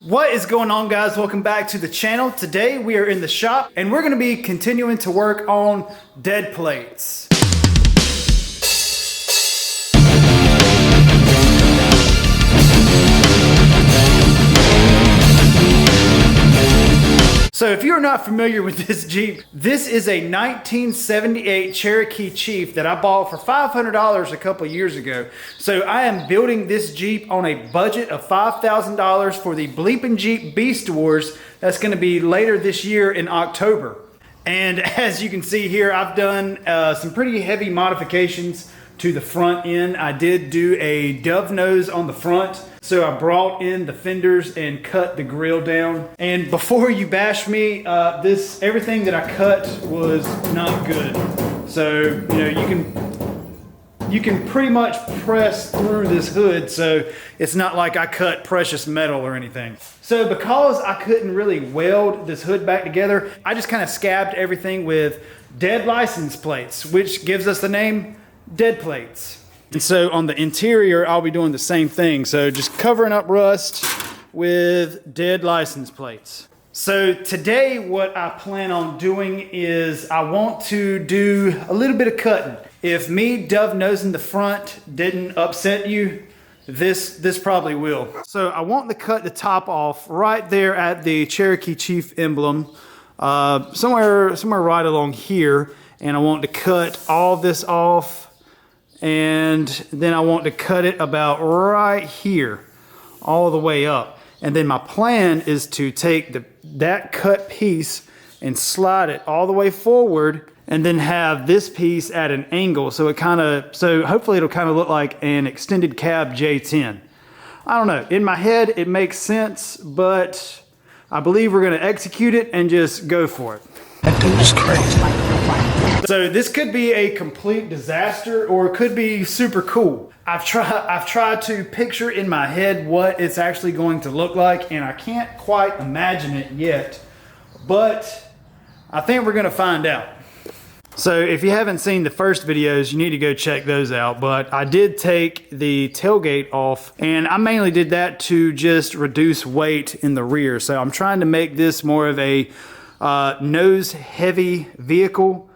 What is going on, guys? Welcome back to the channel. Today we are in the shop and we're going to be continuing to work on dead plates. So if you're not familiar with this Jeep, this is a 1978 Cherokee Chief that I bought for $500 a couple years ago. So I am building this Jeep on a budget of $5,000 for the bleepinjeepbeastwars that's going to be later this year in October. And as you can see here, I've done some pretty heavy modifications to the front end. I did do a dove nose on the front. So I brought in the fenders and cut the grill down. And before you bash me, everything that I cut was not good. So, you know, you can pretty much press through this hood, so it's not like I cut precious metal or anything. So because I couldn't really weld this hood back together, I just kind of scabbed everything with dead license plates, which gives us the name dead plates. And so on the interior, I'll be doing the same thing. So just covering up rust with dead license plates. So today what I plan on doing is I want to do a little bit of cutting. If me dove nosing the front didn't upset you, this probably will. So I want to cut the top off right there at the Cherokee Chief emblem, somewhere right along here. And I want to cut all this off. And then I want to cut it about right here, all the way up. And then my plan is to take that cut piece and slide it all the way forward, and then have this piece at an angle. So hopefully it'll kind of look like an extended cab J10. I don't know, in my head it makes sense, but I believe we're gonna execute it and just go for it. That dude is crazy. So this could be a complete disaster, or it could be super cool. I've tried to picture in my head what it's actually going to look like, and I can't quite imagine it yet, but I think we're gonna find out. So if you haven't seen the first videos, you need to go check those out. But I did take the tailgate off, and I mainly did that to just reduce weight in the rear. So I'm trying to make this more of a nose heavy vehicle,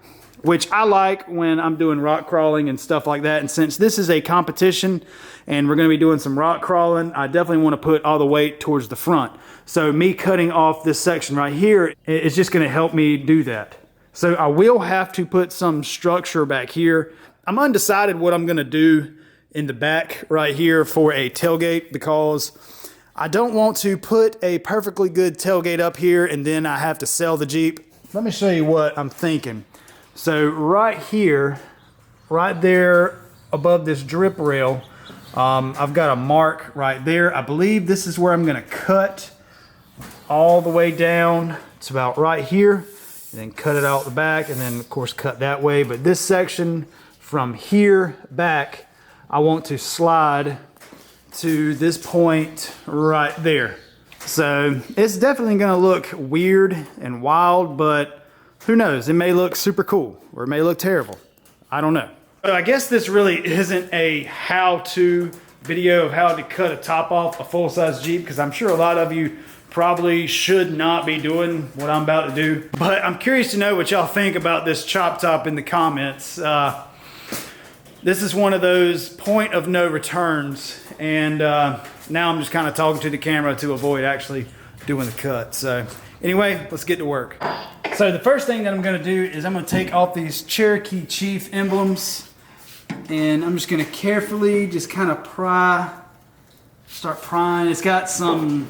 which I like when I'm doing rock crawling and stuff like that. And since this is a competition and we're gonna be doing some rock crawling, I definitely wanna put all the weight towards the front. So me cutting off this section right here is just gonna help me do that. So I will have to put some structure back here. I'm undecided what I'm gonna do in the back right here for a tailgate, because I don't want to put a perfectly good tailgate up here and then I have to sell the Jeep. Let me show you what I'm thinking. So right here, right there above this drip rail, I've got a mark right there. I believe this is where I'm gonna cut all the way down. It's about right here, and then cut it out the back, and then of course cut that way. But this section from here back, I want to slide to this point right there. So it's definitely gonna look weird and wild, but who knows? It may look super cool, or it may look terrible. I don't know. But I guess this really isn't a how-to video of how to cut a top off a full-size Jeep, because I'm sure a lot of you probably should not be doing what I'm about to do. But I'm curious to know what y'all think about this chop top in the comments. This is one of those point of no returns, and now I'm just kind of talking to the camera to avoid actually doing the cut. So anyway, let's get to work. So the first thing that I'm gonna do is I'm gonna take off these Cherokee Chief emblems, and I'm just gonna carefully just kind of start prying. It's got some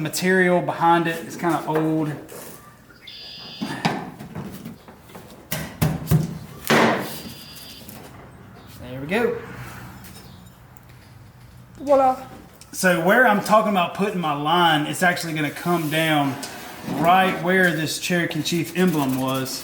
material behind it. It's kind of old. There we go. Voila. So where I'm talking about putting my line, it's actually gonna come down right where this Cherokee Chief emblem was.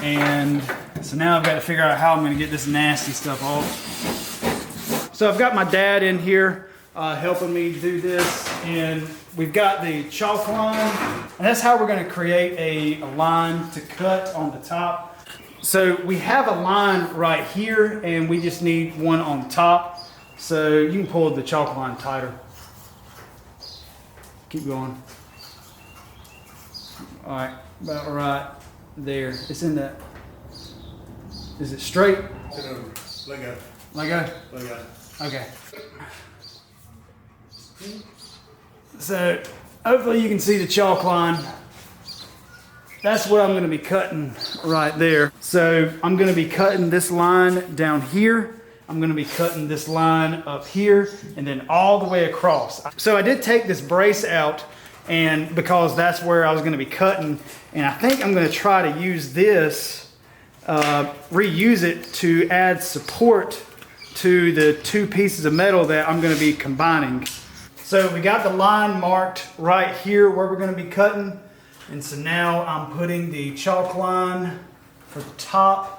And so now I've got to figure out how I'm going to get this nasty stuff off. So I've got my dad in here helping me do this, and we've got the chalk line, and that's how we're going to create a line to cut on the top. So we have a line right here, and we just need one on top. So you can pull the chalk line tighter. Keep going. All right, about right there. It's in that. Is it straight? Let go. Let go? Let go. Okay. So hopefully you can see the chalk line. That's what I'm going to be cutting right there. So I'm going to be cutting this line down here. I'm going to be cutting this line up here and then all the way across. So I did take this brace out, and because that's where I was going to be cutting, and I think I'm going to try to use this, reuse it to add support to the two pieces of metal that I'm going to be combining. So we got the line marked right here where we're going to be cutting. And so now I'm putting the chalk line for the top.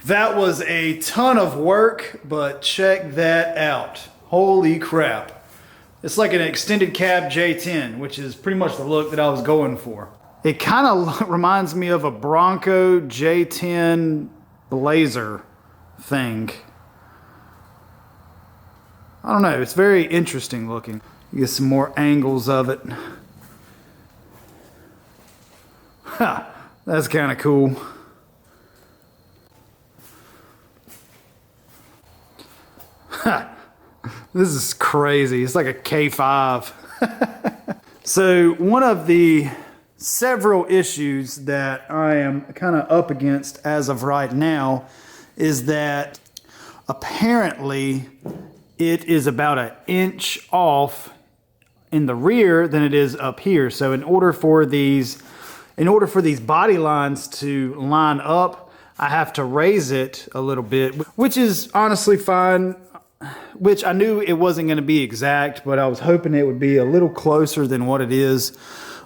That was a ton of work, but check that out. Holy crap. It's like an extended cab J10, which is pretty much the look that I was going for. It kind of reminds me of a Bronco J10 Blazer thing. I don't know, it's very interesting looking. You get some more angles of it. Ha, that's kind of cool. This is crazy. It's like a K5. So one of the several issues that I am kind of up against as of right now is that apparently it is about an inch off in the rear than it is up here. So in order for these body lines to line up, I have to raise it a little bit, which is honestly fine. Which I knew it wasn't going to be exact, but I was hoping it would be a little closer than what it is.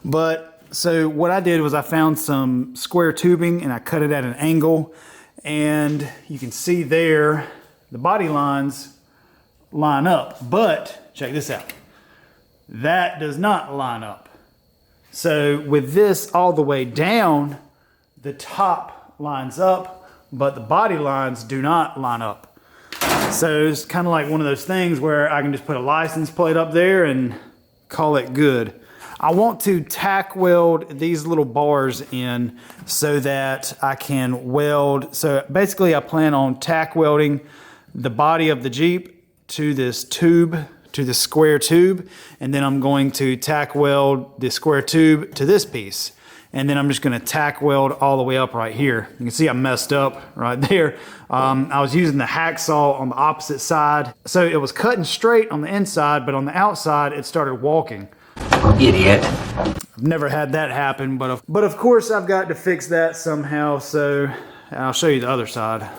But So what I did was I found some square tubing and I cut it at an angle, and you can see there the body lines line up, but check this out. That does not line up. So with this all the way down, the top lines up, but the body lines do not line up. So it's kind of like one of those things where I can just put a license plate up there and call it good. I want to tack weld these little bars in so that I can weld. So basically I plan on tack welding the body of the Jeep to this tube, to the square tube, and then I'm going to tack weld the square tube to this piece. And then I'm just gonna tack weld all the way up right here. You can see I messed up right there. I was using the hacksaw on the opposite side. So it was cutting straight on the inside, but on the outside, it started walking. Idiot. I've never had that happen, but of course I've got to fix that somehow, so I'll show you the other side.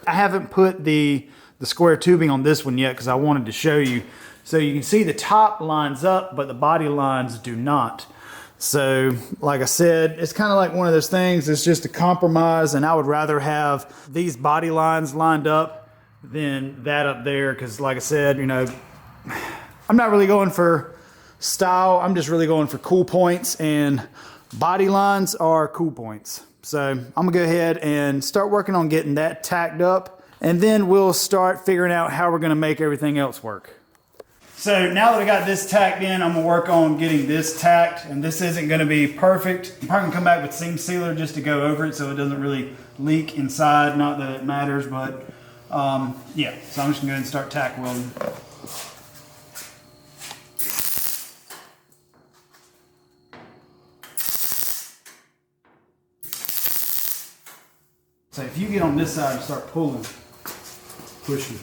I haven't put the square tubing on this one yet because I wanted to show you. So you can see the top lines up, but the body lines do not. So like I said, it's kind of like one of those things, it's just a compromise, and I would rather have these body lines lined up than that up there, because like I said, you know, I'm not really going for style, I'm just really going for cool points, and body lines are cool points. So I'm gonna go ahead and start working on getting that tacked up, and then we'll start figuring out how we're gonna make everything else work. So now that I got this tacked in, I'm gonna work on getting this tacked, and this isn't gonna be perfect. I'm probably gonna come back with seam sealer just to go over it so it doesn't really leak inside, not that it matters, but yeah, so I'm just gonna go ahead and start tack welding. So if you get on this side and start pulling, pushing.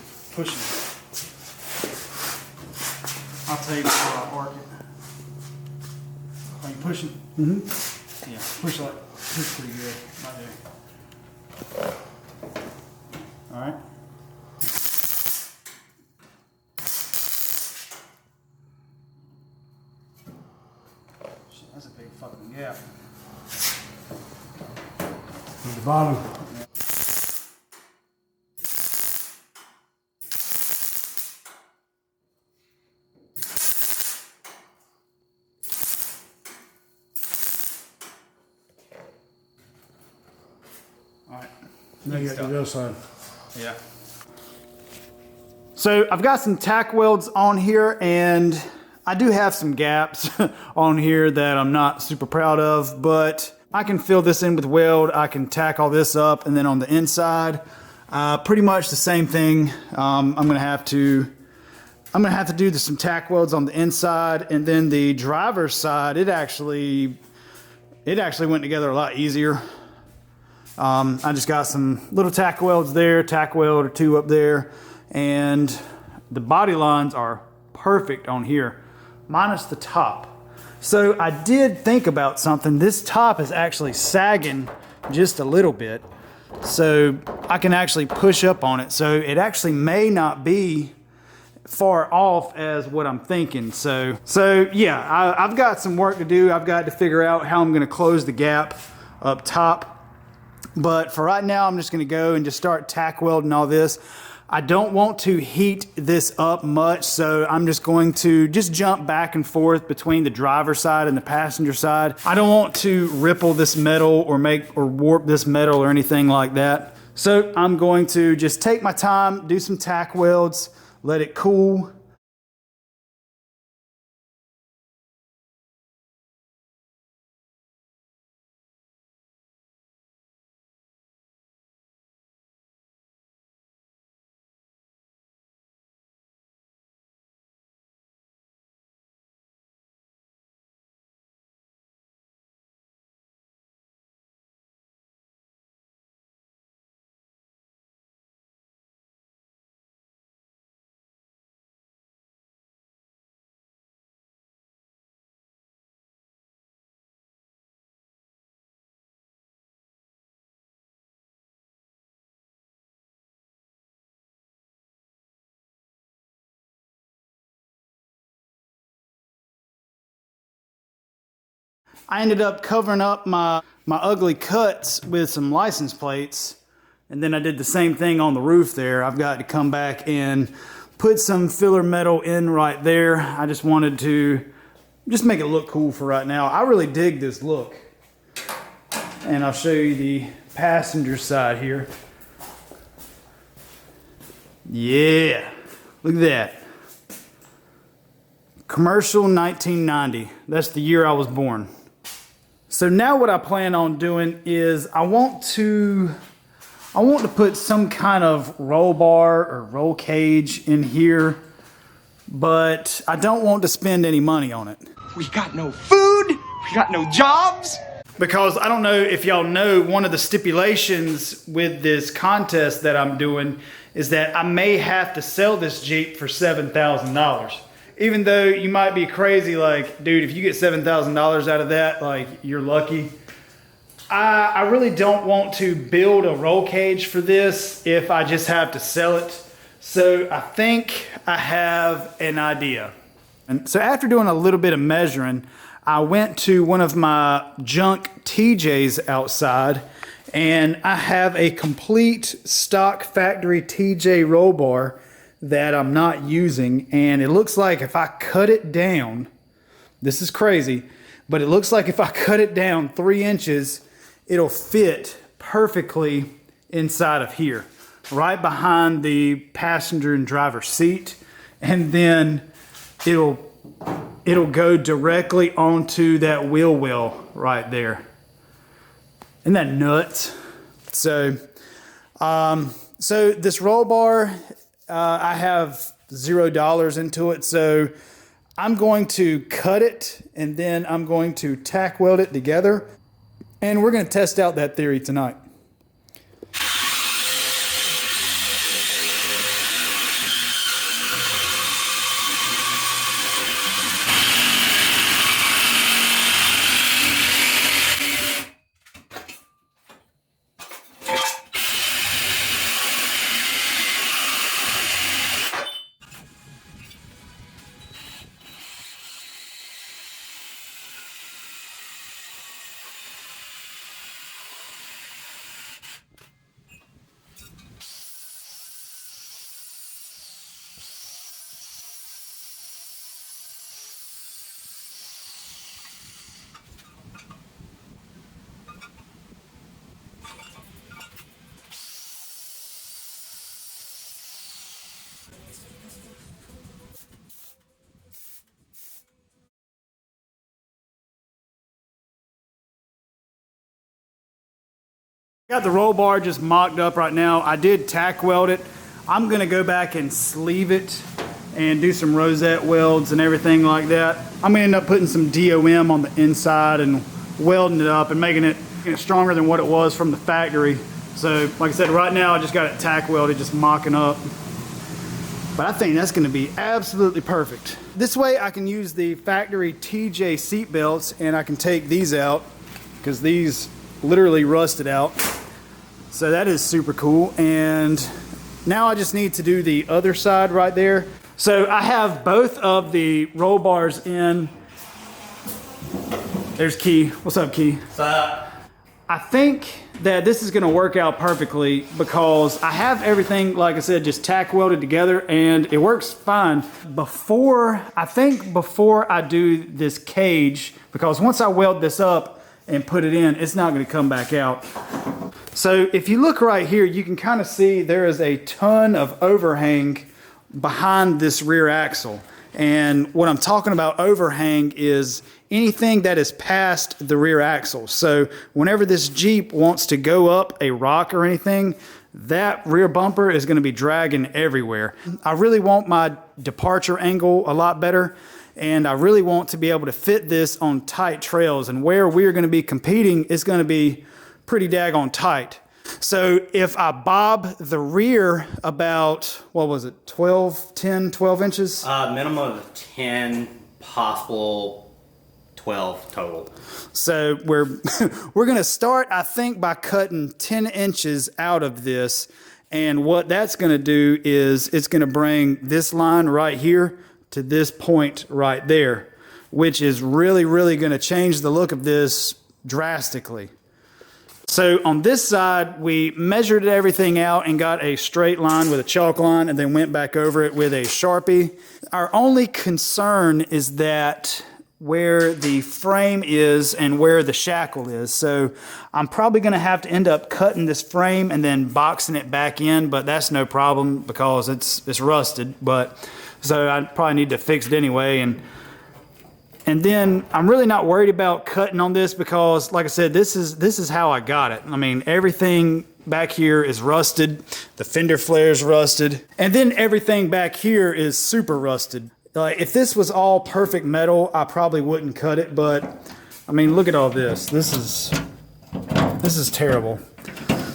I'll tell you before I arc it. Are you pushing? Mm-hmm. Yeah, push pretty good right there. All right. Shit, that's a big fucking gap. At the bottom. Alright. Now you got the other side. Yeah. So I've got some tack welds on here, and I do have some gaps on here that I'm not super proud of, but I can fill this in with weld. I can tack all this up, and then on the inside, pretty much the same thing. I'm gonna have to do some tack welds on the inside, and then the driver's side, it actually went together a lot easier. I just got some little tack welds there, tack weld or two up there, and the body lines are perfect on here, minus the top. So I did think about something. This top is actually sagging just a little bit, so I can actually push up on it. So it actually may not be far off as what I'm thinking. So yeah, I've got some work to do. I've got to figure out how I'm gonna close the gap up top. But for right now, I'm just gonna go and just start tack welding all this. I don't want to heat this up much, so I'm just going to just jump back and forth between the driver's side and the passenger side. I don't want to ripple this metal or warp this metal or anything like that. So I'm going to just take my time, do some tack welds, let it cool, I ended up covering up my ugly cuts with some license plates. And then I did the same thing on the roof there. I've got to come back and put some filler metal in right there. I just wanted to just make it look cool for right now. I really dig this look. And I'll show you the passenger side here. Yeah, look at that. Commercial 1990. That's the year I was born. So now what I plan on doing is I want to put some kind of roll bar or roll cage in here, but I don't want to spend any money on it. We got no food, we got no jobs. Because I don't know if y'all know, one of the stipulations with this contest that I'm doing is that I may have to sell this Jeep for $7,000. Even though you might be crazy, like, dude, if you get $7,000 out of that, like, you're lucky. I really don't want to build a roll cage for this if I just have to sell it. So I think I have an idea. And so after doing a little bit of measuring, I went to one of my junk TJs outside, and I have a complete stock factory TJ roll bar that I'm not using. And it looks like if I cut it down, this is crazy, but it looks like if I cut it down 3 inches, it'll fit perfectly inside of here, right behind the passenger and driver seat. And then it'll go directly onto that wheel well right there. Isn't that nuts? So this roll bar, I have $0 into it. So I'm going to cut it and then I'm going to tack weld it together. And we're going to test out that theory tonight. Got the roll bar just mocked up right now. I did tack weld it. I'm gonna go back and sleeve it and do some rosette welds and everything like that. I'm gonna end up putting some DOM on the inside and welding it up and making it stronger than what it was from the factory. So like I said, right now I just got it tack welded, just mocking up. But I think that's gonna be absolutely perfect. This way I can use the factory TJ seat belts and I can take these out because these literally rusted out. So that is super cool. And now I just need to do the other side right there. So I have both of the roll bars in. There's Key. What's up, Key? What's up? I think that this is gonna work out perfectly because I have everything, like I said, just tack welded together and it works fine. Before I do this cage, because once I weld this up and put it in, it's not gonna come back out. So if you look right here, you can kind of see there is a ton of overhang behind this rear axle. And what I'm talking about overhang is anything that is past the rear axle. So whenever this Jeep wants to go up a rock or anything, that rear bumper is gonna be dragging everywhere. I really want my departure angle a lot better. And I really want to be able to fit this on tight trails, and where we're gonna be competing is gonna be pretty daggone tight. So if I bob the rear about, what was it, 12 inches? Minimum of 10, possible 12 total. So we're gonna start, I think, by cutting 10 inches out of this. And what that's gonna do is it's gonna bring this line right here to this point right there. which is really, really going to change the look of this drastically. So on this side, we measured everything out and got a straight line with a chalk line and then went back over it with a Sharpie. Our only concern is that where the frame is and where the shackle is. So I'm probably going to have to end up cutting this frame and then boxing it back in, but that's no problem because it's rusted. But so I probably need to fix it anyway. And then I'm really not worried about cutting on this because, like I said, this is how I got it. I mean, everything back here is rusted. The fender flare's rusted. And then everything back here is super rusted. Like, if this was all perfect metal, I probably wouldn't cut it. But, I mean, look at all this. This is terrible.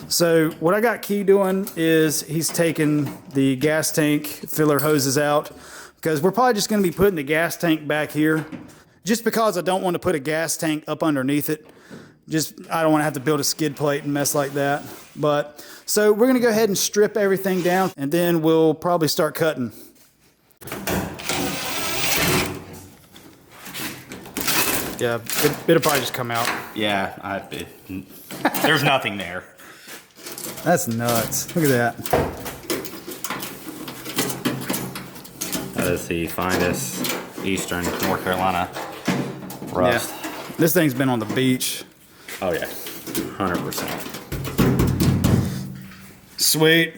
So what I got Key doing is he's taking the gas tank filler hoses out because we're probably just going to be putting the gas tank back here. Just because I don't want to put a gas tank up underneath it. I don't want to have to build a skid plate and mess like that. But, so we're going to go ahead and strip everything down and then we'll probably start cutting. Yeah, it'll probably just come out. Yeah, there's nothing there. That's nuts. Look at that. That is the finest Eastern North Carolina rust. Yeah. This thing's been on the beach. Oh yeah, 100%. Sweet.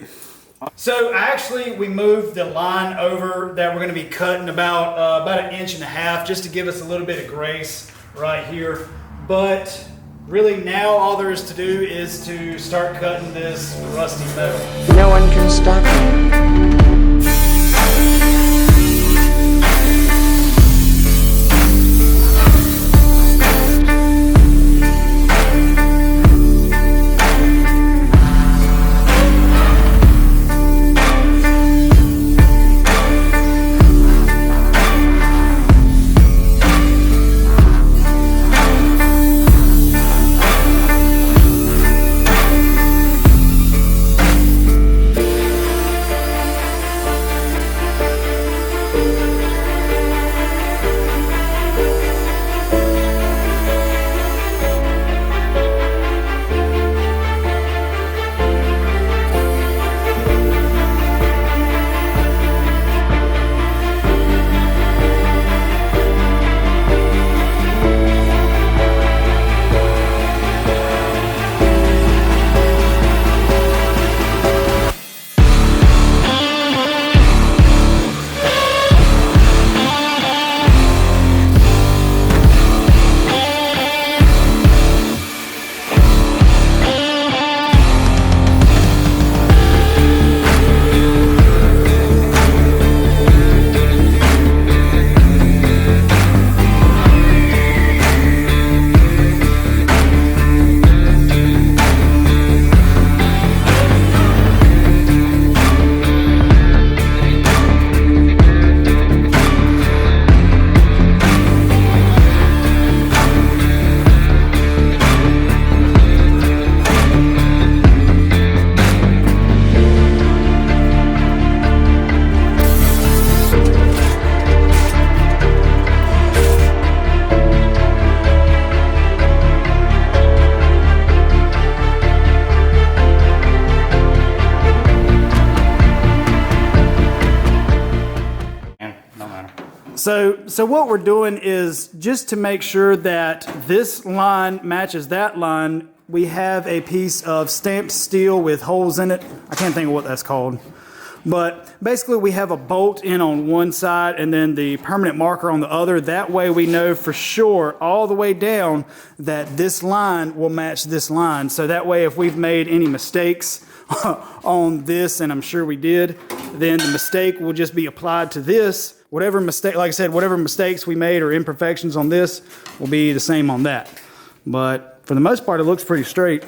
So actually we moved the line over that we're going to be cutting about 1.5 inches just to give us a little bit of grace right here. But really now all there is to do is to start cutting this rusty metal. No one can stop me. So what we're doing is just to make sure that this line matches that line, we have a piece of stamped steel with holes in it. I can't think of what that's called. But basically we have a bolt in on one side and then the permanent marker on the other. That way we know for sure all the way down that this line will match this line. So that way if we've made any mistakes on this, and I'm sure we did, then the mistake will just be applied to this. Whatever mistake, like I said, whatever mistakes we made or imperfections on this will be the same on that. But for the most part, it looks pretty straight.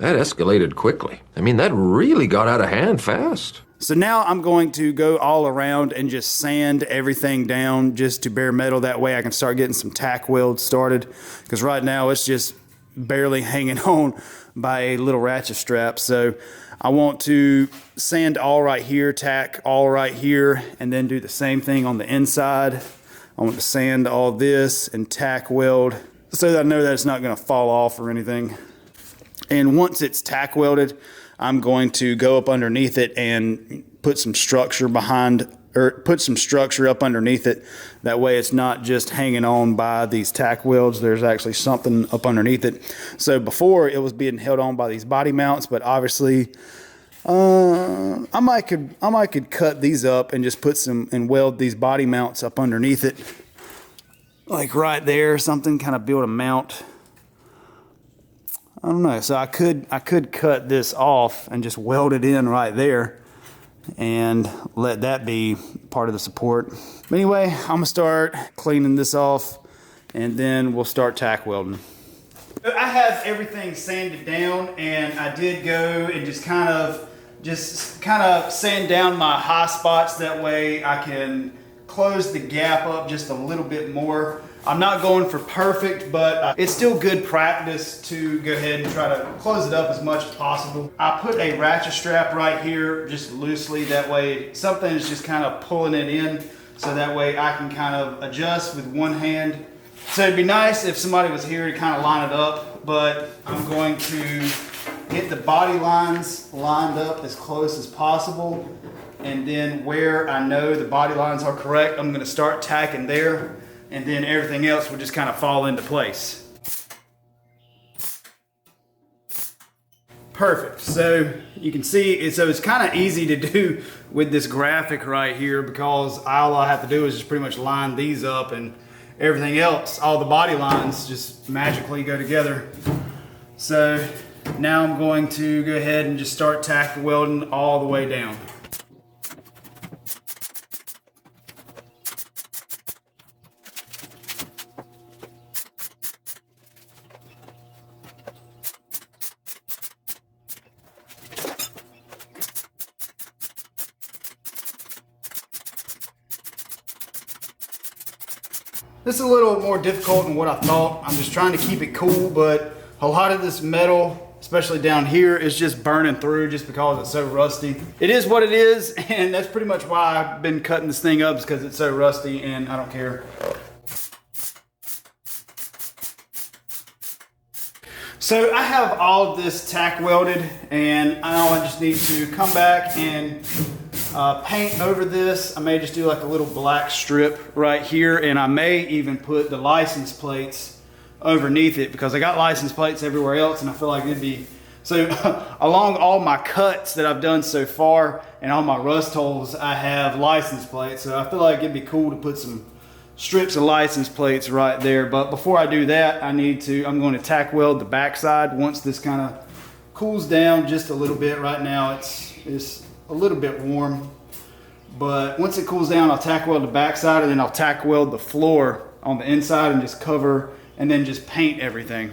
That escalated quickly. I mean, that really got out of hand fast. So now I'm going to go all around and just sand everything down just to bare metal. That way I can start getting some tack welds started. Because right now it's just barely hanging on by a little ratchet strap. So I want to sand all right here, tack all right here, and then do the same thing on the inside. I want to sand all this and tack weld so that I know that it's not going to fall off or anything. And once it's tack welded, I'm going to go up underneath it and put some structure behind, or put some structure up underneath it. That way it's not just hanging on by these tack welds. There's actually something up underneath it. So before it was being held on by these body mounts, but obviously I might could cut these up and just put some and weld these body mounts up underneath it. Like right there or something, kind of build a mount. I don't know. So I could cut this off and just weld it in right there and let that be part of the support. But anyway, I'm gonna start cleaning this off and then we'll start tack welding. I have everything sanded down, and I did go and just kind of sand down my high spots. That way I can close the gap up just a little bit more. I'm not going for perfect, but it's still good practice to go ahead and try to close it up as much as possible. I put a ratchet strap right here just loosely. That way something is just kind of pulling it in, so that way I can kind of adjust with one hand. So it'd be nice if somebody was here to kind of line it up, but I'm going to get the body lines lined up as close as possible. And then where I know the body lines are correct, I'm gonna start tacking there, and then everything else will just kind of fall into place. Perfect. So you can see, it's kind of easy to do with this graphic right here, because all I have to do is just pretty much line these up, and everything else, all the body lines just magically go together. So now I'm going to go ahead and just start tack welding all the way down. This is a little more difficult than what I thought. I'm just trying to keep it cool, but a lot of this metal, especially down here, is just burning through just because it's so rusty. It is what it is, and that's pretty much why I've been cutting this thing up, is because it's so rusty, and I don't care. So I have all of this tack welded, and now I just need to come back and paint over this. I may just do like a little black strip right here, and I may even put the license plates underneath it, because I got license plates everywhere else, and I feel like it'd be so along all my cuts that I've done so far and all my rust holes, I have license plates. So I feel like it'd be cool to put some strips of license plates right there. But before I do that, I'm going to tack weld the backside once this kind of cools down just a little bit. Right now it's a little bit warm, but once it cools down, I'll tack weld the backside, and then I'll tack weld the floor on the inside and just cover and then just paint everything.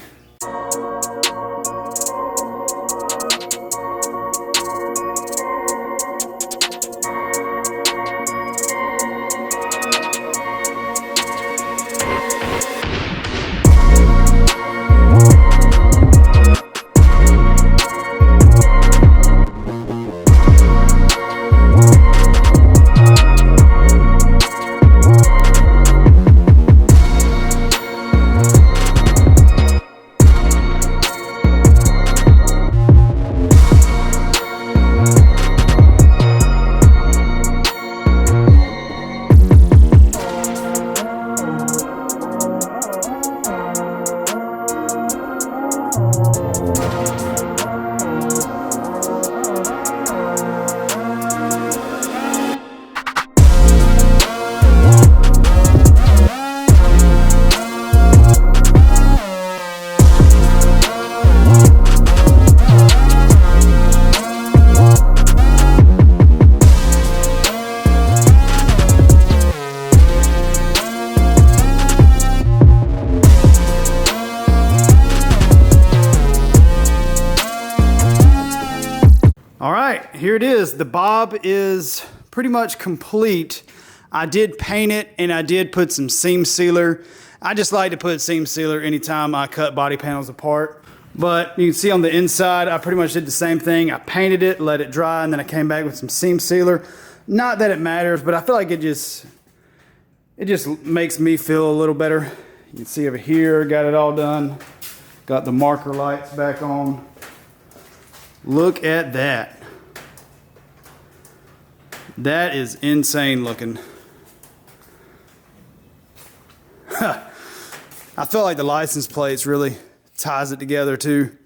All right, here it is. The bob is pretty much complete. I did paint it and I did put some seam sealer. I just like to put seam sealer anytime I cut body panels apart. But you can see on the inside, I pretty much did the same thing. I painted it, let it dry, and then I came back with some seam sealer. Not that it matters, but I feel like it just makes me feel a little better. You can see over here, got it all done. Got the marker lights back on. Look at that. That is insane looking. I feel like the license plates really ties it together too.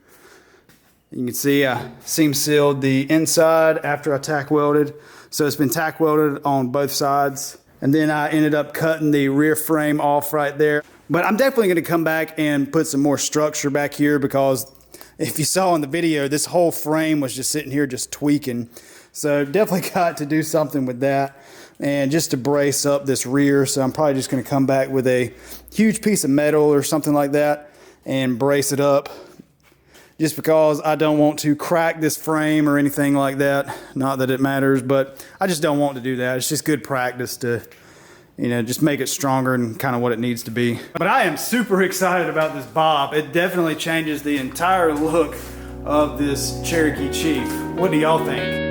You can see I seam sealed the inside after I tack welded. So it's been tack welded on both sides. And then I ended up cutting the rear frame off right there. But I'm definitely going to come back and put some more structure back here, because if you saw in the video, this whole frame was just sitting here just tweaking. So definitely got to do something with that, and just to brace up this rear. So I'm probably just going to come back with a huge piece of metal or something like that and brace it up, just because I don't want to crack this frame or anything like that. Not that it matters, but I just don't want to do that. It's just good practice to, you know, just make it stronger and kind of what it needs to be. But I am super excited about this bob. It definitely changes the entire look of this Cherokee Chief. What do y'all think?